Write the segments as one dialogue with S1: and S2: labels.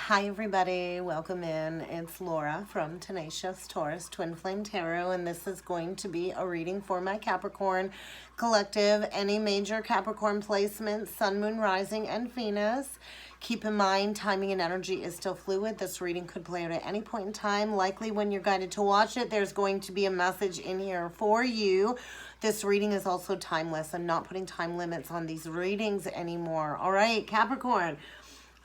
S1: Hi everybody, welcome in. It's Laura from Tenacious Taurus Twin Flame Tarot, and this is going to be a reading for my Capricorn collective. Any major Capricorn placements, Sun, Moon, Rising, and Venus. Keep in mind, timing and energy is still fluid. This reading could play out at any point in time. Likely when you're guided to watch it, there's going to be a message in here for you. This reading is also timeless. I'm not putting time limits on these readings anymore. All right, Capricorn.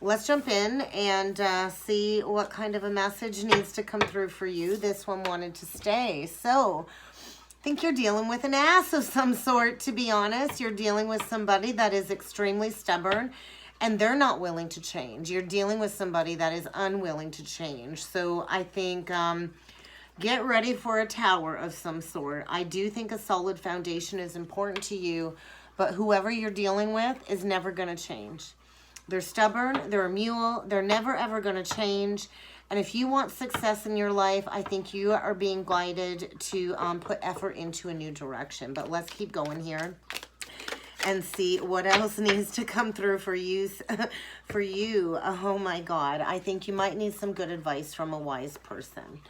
S1: Let's jump in and see what kind of a message needs to come through for you. This one wanted to stay. So, I think you're dealing with an ass of some sort, to be honest. You're dealing with somebody that is extremely stubborn and they're not willing to change. You're dealing with somebody that is unwilling to change. So, I think get ready for a tower of some sort. I do think a solid foundation is important to you, but whoever you're dealing with is never going to change. They're stubborn, they're a mule, they're never ever going to change. And if you want success in your life, I think you are being guided to put effort into a new direction. But let's keep going here and see what else needs to come through for you. Oh my God, I think you might need some good advice from a wise person.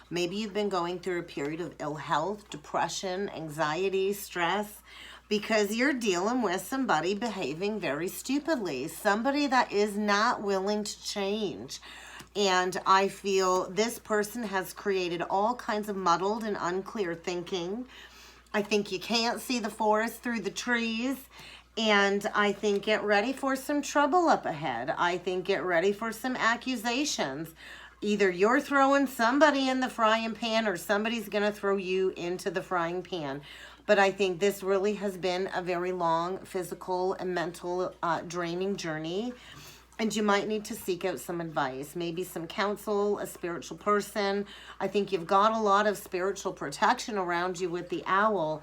S1: Maybe you've been going through a period of ill health, depression, anxiety, stress, because you're dealing with somebody behaving very stupidly, somebody that is not willing to change. And I feel this person has created all kinds of muddled and unclear thinking. I think you can't see the forest through the trees. And I think get ready for some trouble up ahead. I think get ready for some accusations. Either you're throwing somebody in the frying pan or somebody's going to throw you into the frying pan. But I think this really has been a very long physical and mental draining journey. And you might need to seek out some advice, maybe some counsel, a spiritual person. I think you've got a lot of spiritual protection around you with the owl.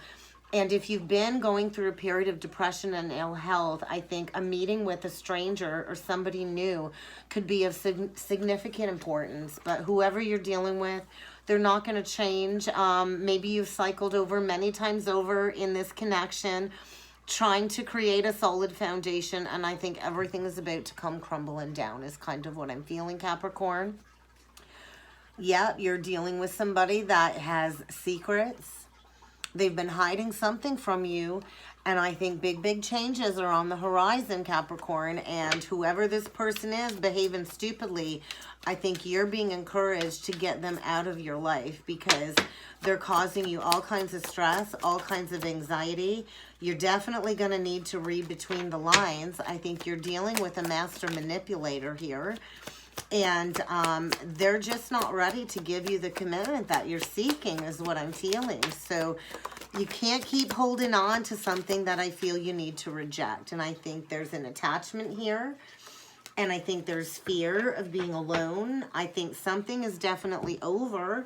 S1: And if you've been going through a period of depression and ill health, I think a meeting with a stranger or somebody new could be of significant importance. But whoever you're dealing with, they're not going to change. Maybe you've cycled over many times over in this connection, trying to create a solid foundation. And I think everything is about to come crumbling down is kind of what I'm feeling, Capricorn. Yeah, you're dealing with somebody that has secrets. They've been hiding something from you. And I think big changes are on the horizon, Capricorn. And whoever this person is behaving stupidly, I think you're being encouraged to get them out of your life because they're causing you all kinds of stress, all kinds of anxiety. You're definitely going to need to read between the lines. I think you're dealing with a master manipulator here. And they're just not ready to give you the commitment that you're seeking is what I'm feeling. So you can't keep holding on to something that I feel you need to reject. And I think there's an attachment here. And I think there's fear of being alone. I think something is definitely over.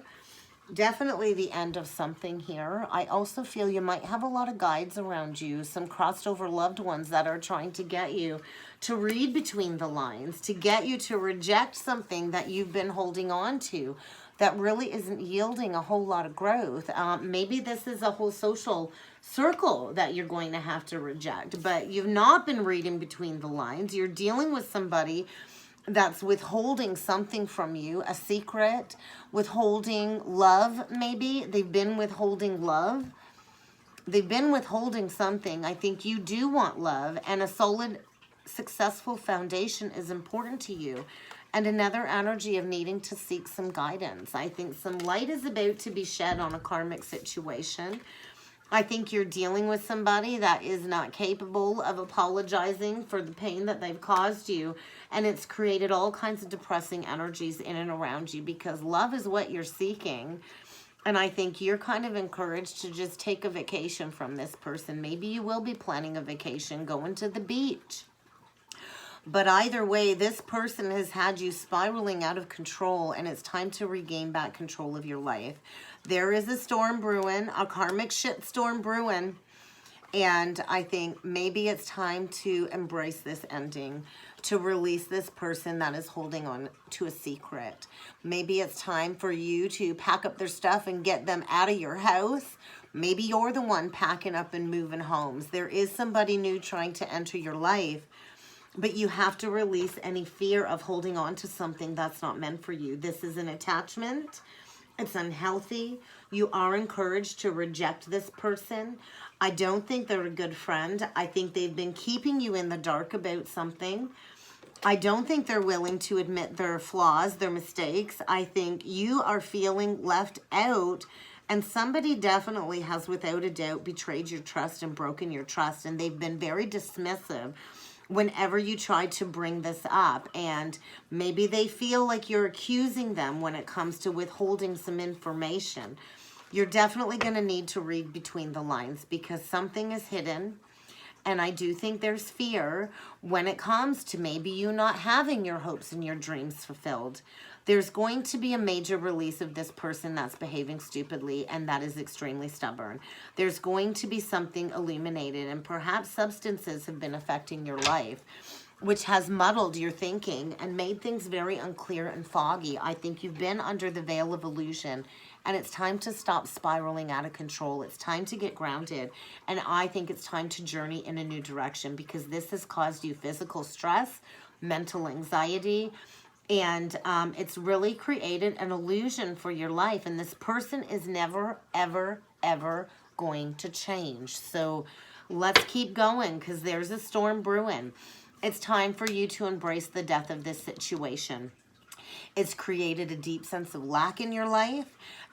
S1: Definitely the end of something here. I also feel you might have a lot of guides around you, some crossed over loved ones that are trying to get you to read between the lines, to get you to reject something that you've been holding on to that really isn't yielding a whole lot of growth. Maybe this is a whole social circle that you're going to have to reject, but you've not been reading between the lines. You're dealing with somebody that's withholding something from you, a secret, withholding love maybe. They've been withholding love. They've been withholding something. I think you do want love, and a solid, successful foundation is important to you. And another energy of needing to seek some guidance. I think some light is about to be shed on a karmic situation. I think you're dealing with somebody that is not capable of apologizing for the pain that they've caused you. And it's created all kinds of depressing energies in and around you because love is what you're seeking. And I think you're kind of encouraged to just take a vacation from this person. Maybe you will be planning a vacation, going to the beach. But either way, this person has had you spiraling out of control, and it's time to regain back control of your life. There is a storm brewing, a karmic shit storm brewing, and I think maybe it's time to embrace this ending, to release this person that is holding on to a secret. Maybe it's time for you to pack up their stuff and get them out of your house. Maybe you're the one packing up and moving homes. There is somebody new trying to enter your life. But you have to release any fear of holding on to something that's not meant for you. This is an attachment. It's unhealthy. You are encouraged to reject this person. I don't think they're a good friend. I think they've been keeping you in the dark about something. I don't think they're willing to admit their flaws, their mistakes. I think you are feeling left out, and somebody definitely has, without a doubt, betrayed your trust and broken your trust, and they've been very dismissive whenever you try to bring this up. And maybe they feel like you're accusing them when it comes to withholding some information. You're definitely going to need to read between the lines, because something is hidden. And I do think there's fear when it comes to maybe you not having your hopes and your dreams fulfilled. There's going to be a major release of this person that's behaving stupidly and that is extremely stubborn. There's going to be something illuminated, and perhaps substances have been affecting your life, which has muddled your thinking and made things very unclear and foggy. I think you've been under the veil of illusion, and it's time to stop spiraling out of control. It's time to get grounded, and I think it's time to journey in a new direction, because this has caused you physical stress, mental anxiety, and it's really created an illusion for your life, and this person is never, ever, ever going to change. So let's keep going, because there's a storm brewing. It's time for you to embrace the death of this situation. It's created a deep sense of lack in your life.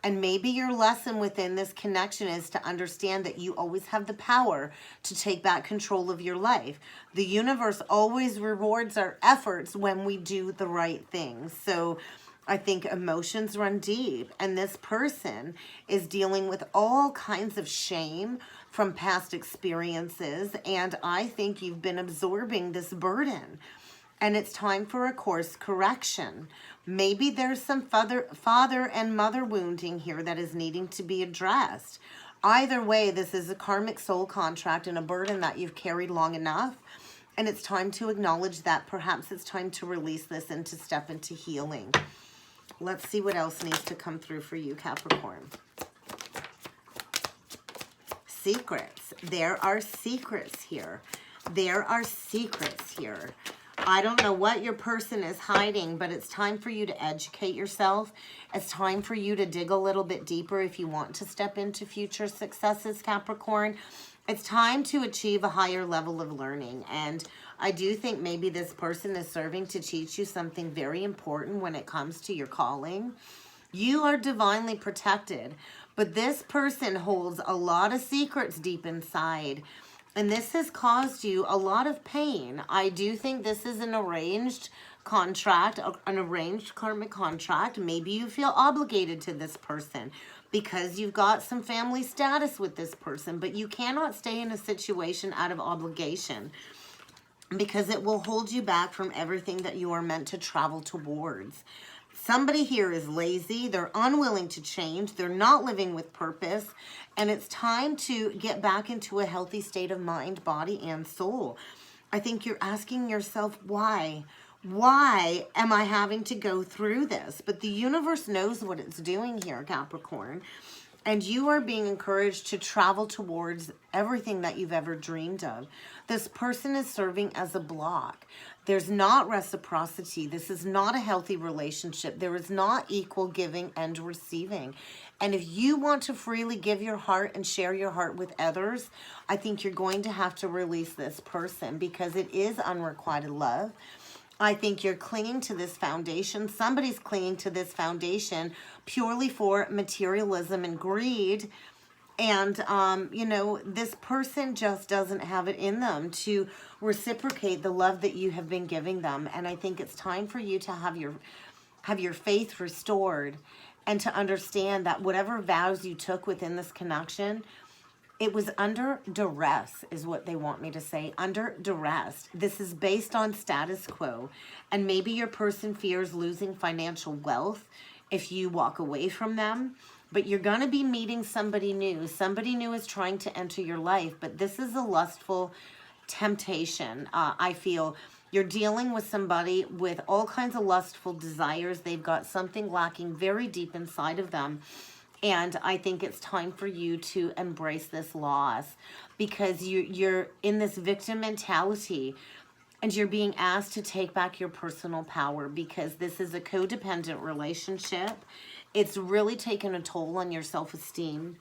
S1: And maybe your lesson within this connection is to understand that you always have the power to take back control of your life. The universe always rewards our efforts when we do the right things. So I think emotions run deep, and this person is dealing with all kinds of shame from past experiences, and I think you've been absorbing this burden, and it's time for a course correction. Maybe there's some father and mother wounding here that is needing to be addressed. Either way, this is a karmic soul contract and a burden that you've carried long enough, and it's time to acknowledge that. Perhaps it's time to release this and to step into healing. Let's see what else needs to come through for you, Capricorn. Secrets. There are secrets here. There are secrets here. I don't know what your person is hiding, but it's time for you to educate yourself. It's time for you to dig a little bit deeper if you want to step into future successes, Capricorn. It's time to achieve a higher level of learning. And I do think maybe this person is serving to teach you something very important when it comes to your calling. You are divinely protected, but this person holds a lot of secrets deep inside. And this has caused you a lot of pain. I do think this is an arranged contract, an arranged karmic contract. Maybe you feel obligated to this person because you've got some family status with this person, but you cannot stay in a situation out of obligation, because it will hold you back from everything that you are meant to travel towards. Somebody here is lazy. They're unwilling to change. They're not living with purpose. And it's time to get back into a healthy state of mind, body, and soul. I think you're asking yourself, why? Why am I having to go through this? But the universe knows what it's doing here, Capricorn. And you are being encouraged to travel towards everything that you've ever dreamed of. This person is serving as a block. There's not reciprocity. This is not a healthy relationship. There is not equal giving and receiving. And if you want to freely give your heart and share your heart with others, I think you're going to have to release this person, because it is unrequited love. I think you're clinging to this foundation. Somebody's clinging to this foundation purely for materialism and greed. And, you know, this person just doesn't have it in them to reciprocate the love that you have been giving them. And I think it's time for you to have your faith restored, and to understand that whatever vows you took within this connection, it was under duress, is what they want me to say. Under duress. This is based on status quo. And maybe your person fears losing financial wealth if you walk away from them. But you're going to be meeting somebody new. Somebody new is trying to enter your life. But this is a lustful temptation. I feel you're dealing with somebody with all kinds of lustful desires. They've got something lacking very deep inside of them. And I think it's time for you to embrace this loss, because you're in this victim mentality. And you're being asked to take back your personal power because this is a codependent relationship. It's really taken a toll on your self-esteem.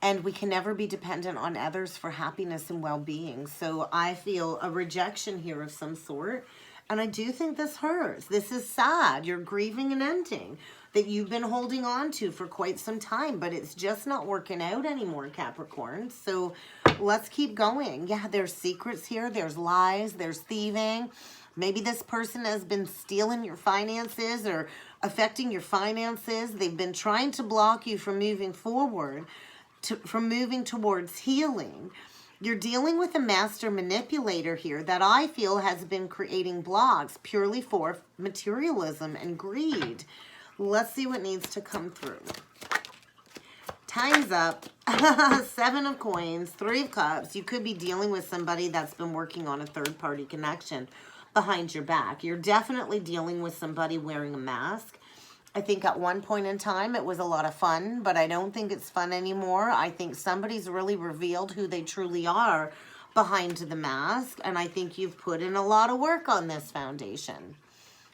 S1: And we can never be dependent on others for happiness and well-being. So I feel a rejection here of some sort. And I do think this hurts. This is sad. You're grieving an ending that you've been holding on to for quite some time, but it's just not working out anymore, Capricorn. So let's keep going. Yeah, there's secrets here. There's lies. There's thieving. Maybe this person has been stealing your finances or affecting your finances. They've been trying to block you from moving forward, from moving towards healing. You're dealing with a master manipulator here that I feel has been creating blocks purely for materialism and greed. Let's see what needs to come through. Time's up. 7 of coins, 3 of cups. You could be dealing with somebody that's been working on a third-party connection behind your back. You're definitely dealing with somebody wearing a mask. I think at one point in time it was a lot of fun, but I don't think it's fun anymore. I think somebody's really revealed who they truly are behind the mask, and I think you've put in a lot of work on this foundation.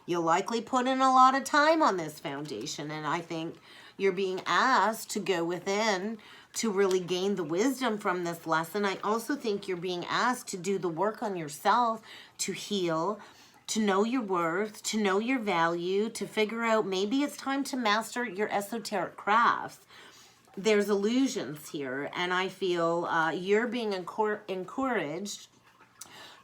S1: You'll likely put in a lot of time on this foundation, and I think you're being asked to go within to really gain the wisdom from this lesson. I also think you're being asked to do the work on yourself, to heal, to know your worth, to know your value, to figure out maybe it's time to master your esoteric crafts. There's illusions here, and I feel you're being encouraged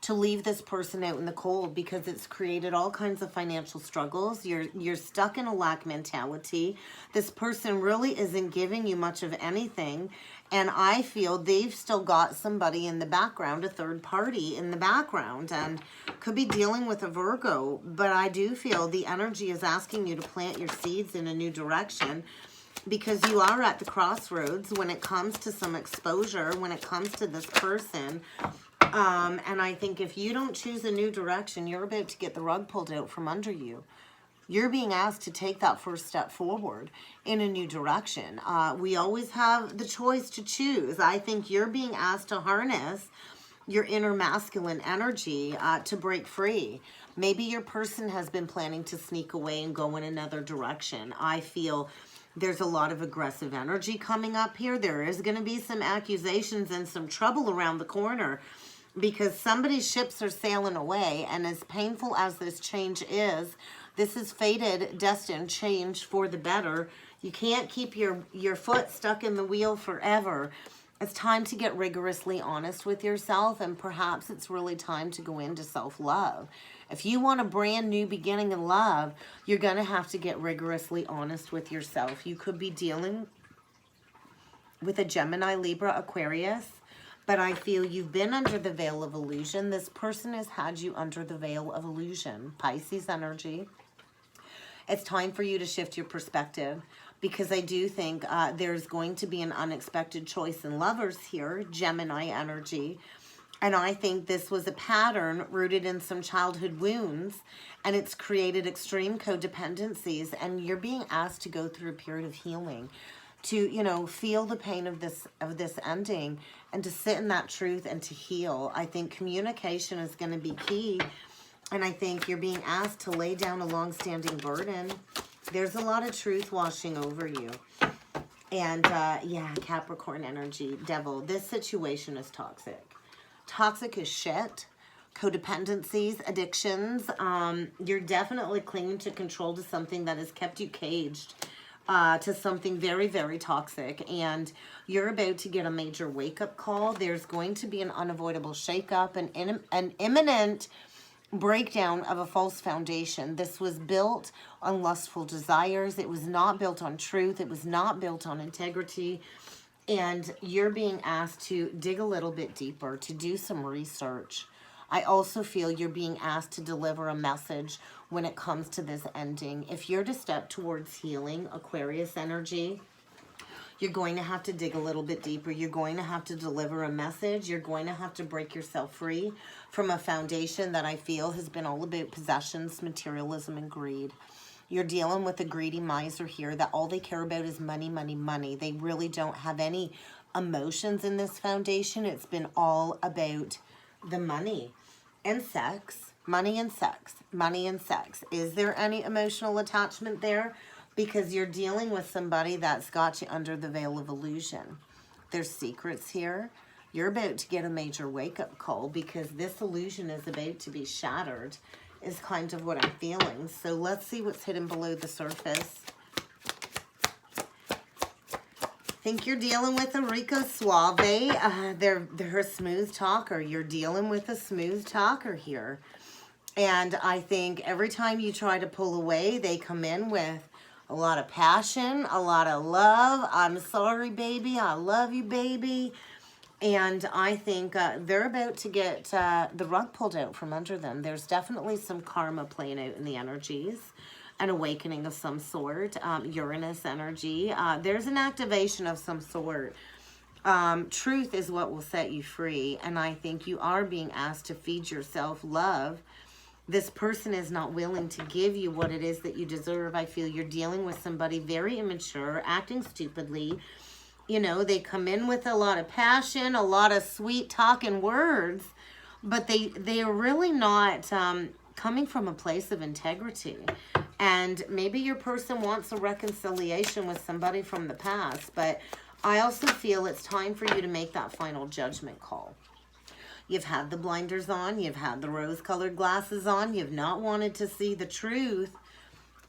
S1: to leave this person out in the cold because it's created all kinds of financial struggles. You're stuck in a lack mentality. This person really isn't giving you much of anything, and I feel they've still got somebody in the background, a third party in the background, and could be dealing with a Virgo, but I do feel the energy is asking you to plant your seeds in a new direction because you are at the crossroads when it comes to some exposure, when it comes to this person. And I think if you don't choose a new direction, you're about to get the rug pulled out from under you. You're being asked to take that first step forward in a new direction. We always have the choice to choose. I think you're being asked to harness your inner masculine energy to break free. Maybe your person has been planning to sneak away and go in another direction. I feel there's a lot of aggressive energy coming up here. There is going to be some accusations and some trouble around the corner because somebody's ships are sailing away, and as painful as this change is, this is fated, destined change for the better. You can't keep your foot stuck in the wheel forever. It's time to get rigorously honest with yourself, and perhaps it's really time to go into self-love. If you want a brand new beginning in love, you're going to have to get rigorously honest with yourself. You could be dealing with a Gemini, Libra, Aquarius, but I feel you've been under the veil of illusion. This person has had you under the veil of illusion. Pisces energy. It's time for you to shift your perspective because I do think there's going to be an unexpected choice in lovers here, Gemini energy. And I think this was a pattern rooted in some childhood wounds, and it's created extreme codependencies, and you're being asked to go through a period of healing, to, you know, feel the pain of this ending and to sit in that truth and to heal. I think communication is going to be key, and I think you're being asked to lay down a long-standing burden. There's a lot of truth washing over you. And yeah, Capricorn energy, devil, this situation is toxic. Toxic as shit. Codependencies, addictions. You're definitely clinging to control to something that has kept you caged, to something very, very toxic. And you're about to get a major wake-up call. There's going to be an unavoidable shakeup, an imminent breakdown of a false foundation. This was built on lustful desires. It was not built on truth. It was not built on integrity. And you're being asked to dig a little bit deeper, to do some research. I also feel you're being asked to deliver a message when it comes to this ending. If you're to step towards healing, Aquarius energy, you're going to have to dig a little bit deeper. You're going to have to deliver a message. You're going to have to break yourself free from a foundation that I feel has been all about possessions, materialism, and greed. You're dealing with a greedy miser here that all they care about is money, money, money. They really don't have any emotions in this foundation. It's been all about the money. and sex. Money and sex. Money and sex. Is there any emotional attachment there? Because you're dealing with somebody that's got you under the veil of illusion. There's secrets here. You're about to get a major wake-up call because this illusion is about to be shattered, is kind of what I'm feeling. So let's see what's hidden below the surface. Think you're dealing with a Rico Suave. They're a smooth talker. You're dealing with a smooth talker here. And I think every time you try to pull away, they come in with a lot of passion, a lot of love. I'm sorry, baby. I love you, baby. And I think they're about to get the rug pulled out from under them. There's definitely some karma playing out in the energies. An awakening of some sort. Uranus energy. There's an activation of some sort. Truth is what will set you free. And I think you are being asked to feed yourself love. This person is not willing to give you what it is that you deserve. I feel you're dealing with somebody very immature, acting stupidly. You know, they come in with a lot of passion, a lot of sweet talking words, but they are really not coming from a place of integrity. And maybe your person wants a reconciliation with somebody from the past, but I also feel it's time for you to make that final judgment call. You've had the blinders on, you've had the rose-colored glasses on, you've not wanted to see the truth.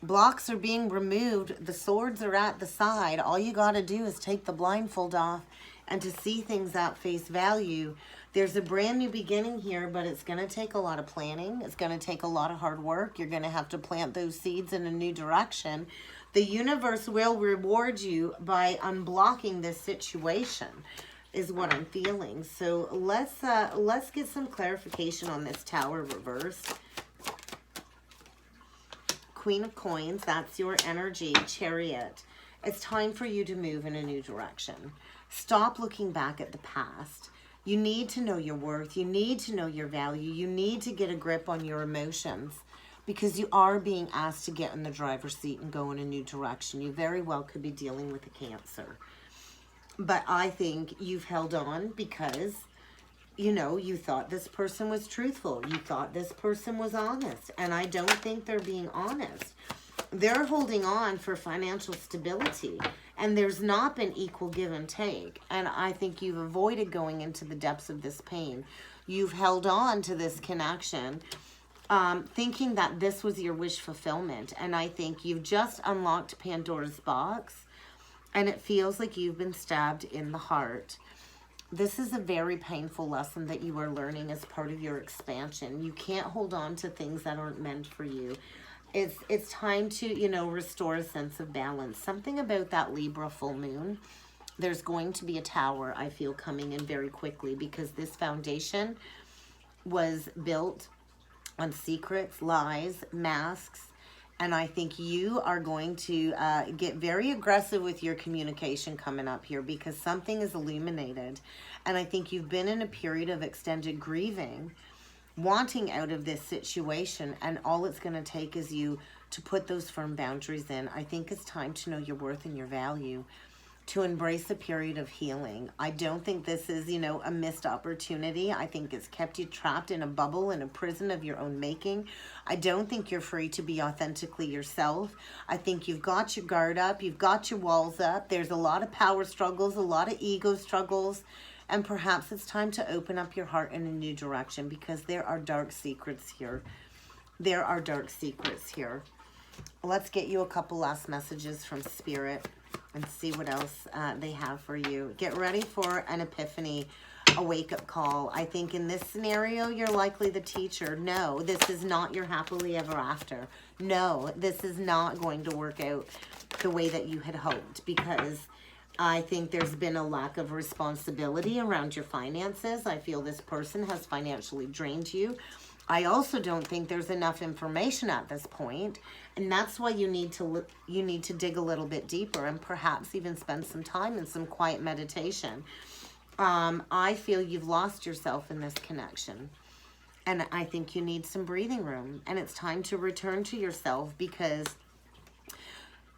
S1: Blocks are being removed, the swords are at the side. All you got to do is take the blindfold off and to see things at face value. There's a brand new beginning here, but it's going to take a lot of planning. It's going to take a lot of hard work. You're going to have to plant those seeds in a new direction. The universe will reward you by unblocking this situation, is what I'm feeling. So let's get some clarification on this Tower reverse. Queen of Coins, that's your energy. Chariot. It's time for you to move in a new direction. Stop looking back at the past. You need to know your worth. You need to know your value. You need to get a grip on your emotions because you are being asked to get in the driver's seat and go in a new direction. You very well could be dealing with a Cancer. But I think you've held on because, you know, you thought this person was truthful. You thought this person was honest. And I don't think they're being honest. They're holding on for financial stability. And there's not been equal give and take. And I think you've avoided going into the depths of this pain. You've held on to this connection, thinking that this was your wish fulfillment. And I think you've just unlocked Pandora's box. And it feels like you've been stabbed in the heart. This is a very painful lesson that you are learning as part of your expansion. You can't hold on to things that aren't meant for you. It's time to, you know, restore a sense of balance. Something about that Libra full moon. There's going to be a tower, I feel, coming in very quickly because this foundation was built on secrets, lies, masks. And I think you are going to get very aggressive with your communication coming up here because something is illuminated. And I think you've been in a period of extended grieving, wanting out of this situation. And all it's going to take is you to put those firm boundaries in. I think it's time to know your worth and your value, to embrace a period of healing. I don't think this is, you know, a missed opportunity. I think it's kept you trapped in a bubble, in a prison of your own making. I don't think you're free to be authentically yourself. I think you've got your guard up. You've got your walls up. There's a lot of power struggles, a lot of ego struggles. And perhaps it's time to open up your heart in a new direction because there are dark secrets here. There are dark secrets here. Let's get you a couple last messages from Spirit and see what else they have for you. Get ready for an epiphany, a wake-up call. I think in this scenario, you're likely the teacher. No, this is not your happily ever after. No, this is not going to work out the way that you had hoped because I think there's been a lack of responsibility around your finances. I feel this person has financially drained you. I also don't think there's enough information at this point, and that's why you need to dig a little bit deeper and perhaps even spend some time in some quiet meditation. I feel you've lost yourself in this connection, and I think you need some breathing room, and it's time to return to yourself because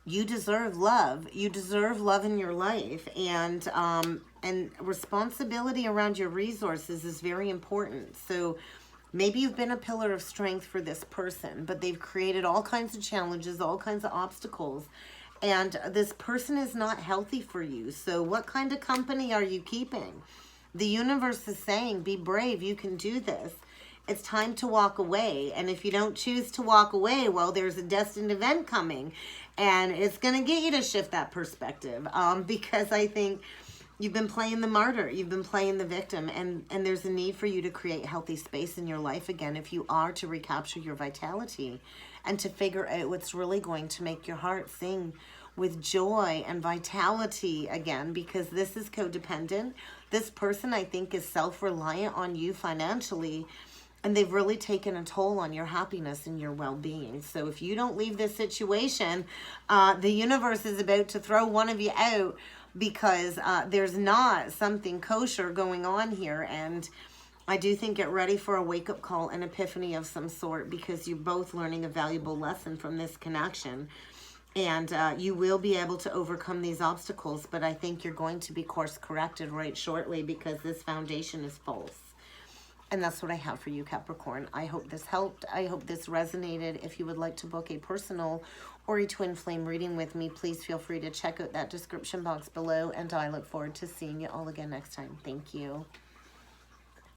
S1: you deserve love. You deserve love in your life, and responsibility around your resources is very important. So Maybe you've been a pillar of strength for this person, but they've created all kinds of challenges, all kinds of obstacles. And this person is not healthy for you. So what kind of company are you keeping? The universe is saying, be brave, you can do this. It's time to walk away. And if you don't choose to walk away, well, there's a destined event coming. And it's going to get you to shift that perspective. Because I think you've been playing the martyr. You've been playing the victim. And there's a need for you to create healthy space in your life again if you are to recapture your vitality and to figure out what's really going to make your heart sing with joy and vitality again, because this is codependent. This person, I think, is self-reliant on you financially, and they've really taken a toll on your happiness and your well-being. So if you don't leave this situation, the universe is about to throw one of you out because there's not something kosher going on here. And I do think get ready for a wake-up call, an epiphany of some sort, because you're both learning a valuable lesson from this connection. And you will be able to overcome these obstacles, but I think you're going to be course corrected right shortly because this foundation is false. And that's what I have for you, Capricorn. I hope this helped. I hope this resonated. If you would like to book a personal or a twin flame reading with me, please feel free to check out that description box below. And I look forward to seeing you all again next time. Thank you.